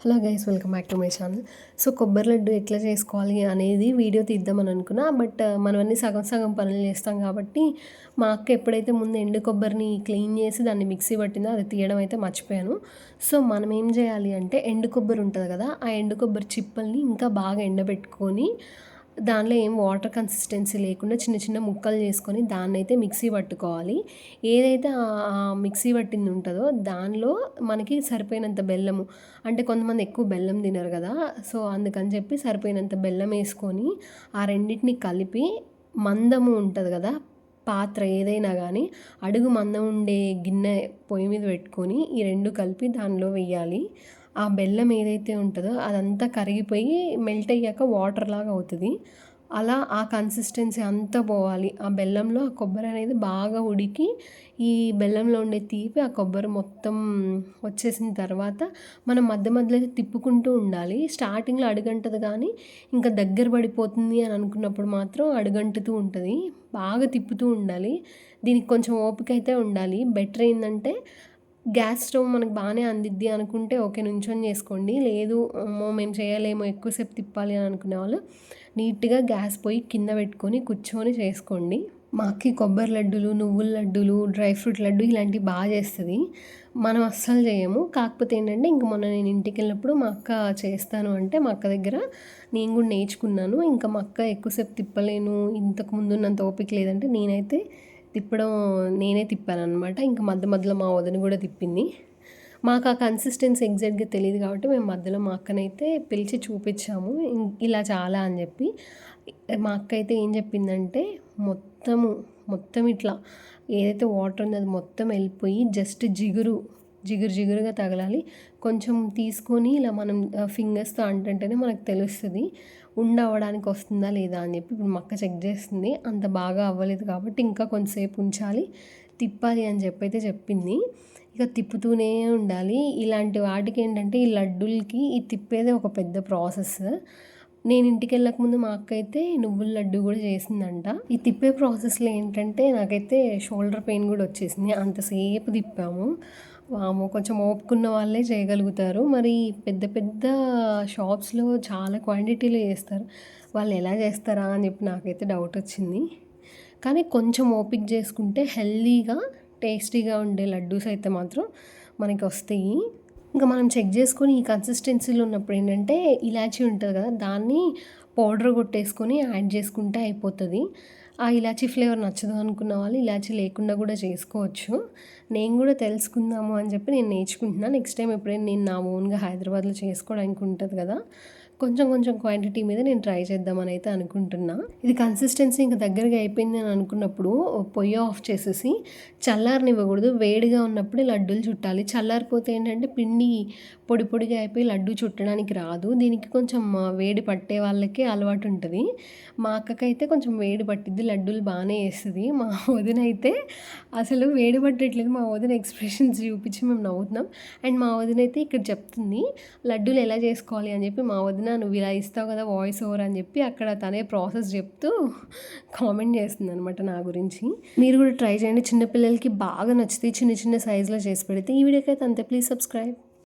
Hello guys, welcome back to my channel. So కొబ్బరి లడ్డు ఎట్లా చేసుకోవాలి అనేది వీడియో తీద్దామని అనుకున్నా. బట్ మనమన్నీ సగం సగం పనులు చేస్తాం కాబట్టి మా అక్క ఎప్పుడైతే ముందు ఎండు కొబ్బరిని క్లీన్ చేసి దాన్ని మిక్సీ పట్టిందో అది తీయడం అయితే మర్చిపోయాను. సో మనం ఏం చేయాలి అంటే ఎండు కొబ్బరి ఉంటుంది కదా, ఆ ఎండు కొబ్బరి చిప్పల్ని ఇంకా బాగా ఎండబెట్టుకొని దానిలో ఏం వాటర్ కన్సిస్టెన్సీ లేకుండా చిన్న చిన్న ముక్కలు చేసుకొని దాన్నైతే మిక్సీ పట్టుకోవాలి. ఏదైతే మిక్సీ పట్టింది ఉంటుందో దానిలో మనకి సరిపోయినంత బెల్లము, అంటే కొంతమంది ఎక్కువ బెల్లం తినరు కదా, సో అందుకని చెప్పి సరిపోయినంత బెల్లం వేసుకొని ఆ రెండింటిని కలిపి మందము ఉంటుంది కదా పాత్ర ఏదైనా కానీ అడుగు మందం ఉండే గిన్నె పొయ్యి మీద పెట్టుకొని ఈ రెండు కలిపి దానిలో వెయ్యాలి. ఆ బెల్లం ఏదైతే ఉంటుందో అదంతా కరిగిపోయి మెల్ట్ అయ్యాక వాటర్ లాగా అవుతుంది. అలా ఆ కన్సిస్టెన్సీ అంతా పోవాలి. ఆ బెల్లంలో ఆ కొబ్బరి అనేది బాగా ఉడికి ఈ బెల్లంలో ఉండే తీపి ఆ కొబ్బరి మొత్తం వచ్చేసిన తర్వాత మనం మధ్య మధ్యలో అయితే తిప్పుకుంటూ ఉండాలి. స్టార్టింగ్లో అడుగంటది కానీ ఇంకా దగ్గర పడిపోతుంది అని అనుకున్నప్పుడు మాత్రం అడుగంటుతూ ఉంటుంది. బాగా తిప్పుతూ ఉండాలి. దీనికి కొంచెం ఓపిక అయితే ఉండాలి. బెటర్ ఏంటంటే గ్యాస్ స్టవ్ మనకు బాగానే అందిద్ది అనుకుంటే ఓకే, నుంచొని చేసుకోండి. లేదు అమ్మో మేము చేయలేము ఎక్కువసేపు తిప్పాలి అని అనుకునే వాళ్ళు నీట్గా గ్యాస్ పొయ్యి కింద పెట్టుకొని కూర్చొని చేసుకోండి. మా అక్కి కొబ్బరి లడ్డూలు, నువ్వుల లడ్డూలు, డ్రై ఫ్రూట్ లడ్డు ఇలాంటివి బాగా చేస్తుంది. మనం అస్సలు చేయము. కాకపోతే ఏంటంటే ఇంక మొన్న నేను ఇంటికి వెళ్ళినప్పుడు మా అక్క చేస్తాను అంటే మా అక్క దగ్గర నేను కూడా నేర్చుకున్నాను. ఇంకా మా అక్క ఎక్కువసేపు తిప్పలేను, ఇంతకు ముందు ఉన్నంత ఓపిక లేదంటే నేనైతే తిప్పడం నేనే తిప్పాననమాట. ఇంకా మధ్య మధ్యలో మా వదిన కూడా తిప్పింది. మాకు ఆ కన్సిస్టెన్సీ ఎగ్జాక్ట్గా తెలియదు కాబట్టి మేము మధ్యలో మా అక్కనైతే పిలిచి చూపించాము ఇలా చాలా అని చెప్పి. మా అక్క అయితే ఏం చెప్పిందంటే మొత్తం ఇట్లా ఏదైతే వాటర్ ఉందో అది మొత్తం వెళ్ళిపోయి జస్ట్ జిగురుగా తగలాలి. కొంచెం తీసుకొని ఇలా మనం ఫింగర్స్తో అంటుంటేనే మనకు తెలుస్తుంది అవ్వడానికి వస్తుందా లేదా అని చెప్పి. ఇప్పుడు మా అక్క చెక్ చేస్తుంది, అంత బాగా అవ్వలేదు కాబట్టి ఇంకా కొంతసేపు ఉంచాలి, తిప్పాలి అని చెప్పి అయితే చెప్పింది. ఇక తిప్పుతూనే ఉండాలి. ఇలాంటి వాటికి ఏంటంటే ఈ లడ్డూలకి ఈ తిప్పేదే ఒక పెద్ద ప్రాసెస్. నేను ఇంటికి వెళ్ళకముందు మా అక్క అయితే నువ్వుల లడ్డు కూడా చేసిందంట. ఈ తిప్పే ప్రాసెస్లో ఏంటంటే నాకైతే షోల్డర్ పెయిన్ కూడా వచ్చేసింది. అంతసేపు తిప్పాము. వామ్మో, కొంచెం ఓపుకున్న వాళ్ళే చేయగలుగుతారు. మరి పెద్ద పెద్ద షాప్స్లో చాలా క్వాంటిటీలో చేస్తారు, వాళ్ళు ఎలా చేస్తారా అని చెప్పి నాకైతే డౌట్ వచ్చింది. కానీ కొంచెం ఓపిక చేసుకుంటే హెల్దీగా టేస్టీగా ఉండే లడ్డూస్ అయితే మాత్రం మనకి వస్తాయి. ఇంకా మనం చెక్ చేసుకొని ఈ కన్సిస్టెన్సీలో ఉన్నప్పుడు ఏంటంటే ఇలాచీ ఉంటుంది కదా, దాన్ని పౌడర్ కొట్టేసుకొని యాడ్ చేసుకుంటే అయిపోతుంది. ఆ ఇలాచీ ఫ్లేవర్ నచ్చదు అనుకున్న వాళ్ళు ఇలాచీ లేకుండా కూడా చేసుకోవచ్చు. నేను కూడా తెలుసుకుందాము అని చెప్పి నేను నేర్చుకుంటున్నాను. నెక్స్ట్ టైం ఎప్పుడైనా నేను నా ఓన్గా హైదరాబాద్లో చేసుకోవడానికి ఉంటుంది కదా, కొంచెం క్వాంటిటీ మీద నేను ట్రై చేద్దామని అయితే అనుకుంటున్నా. ఇది కన్సిస్టెన్సీ ఇంకా దగ్గరగా అయిపోయింది అని అనుకున్నప్పుడు పొయ్యి ఆఫ్ చేసేసి చల్లారనివ్వకూడదు. వేడిగా ఉన్నప్పుడే లడ్డూలు చుట్టాలి. చల్లారిపోతే ఏంటంటే పిండి పొడిగా అయిపోయి లడ్డు చుట్టడానికి రాదు. దీనికి కొంచెం వేడి పట్టే వాళ్ళకే అలవాటు ఉంటుంది. మా అక్కకైతే కొంచెం వేడి పట్టిద్ది, లడ్డూలు బాగానే వేస్తుంది. మా వదిన అయితే అసలు వేడి పట్టట్లేదు, మా వదిన ఎక్స్ప్రెషన్స్ చూపించి మేము నవ్వుతున్నాం. అండ్ మా వదిన అయితే ఇక్కడ చెప్తుంది లడ్డూలు ఎలా చేసుకోవాలి అని చెప్పి. మా వదిన నువ్వు ఇలా ఇస్తావు కదా వాయిస్ ఓవర్ అని చెప్పి అక్కడ తనే ప్రాసెస్ చెప్తూ కామెంట్ చేస్తుంది అనమాట నా గురించి. మీరు కూడా ట్రై చేయండి, చిన్నపిల్లలకి బాగా నచ్చుతాయి. చిన్న సైజులో చేసి పెడితే. ఈ వీడియోకి అయితే అంతే. Please subscribe.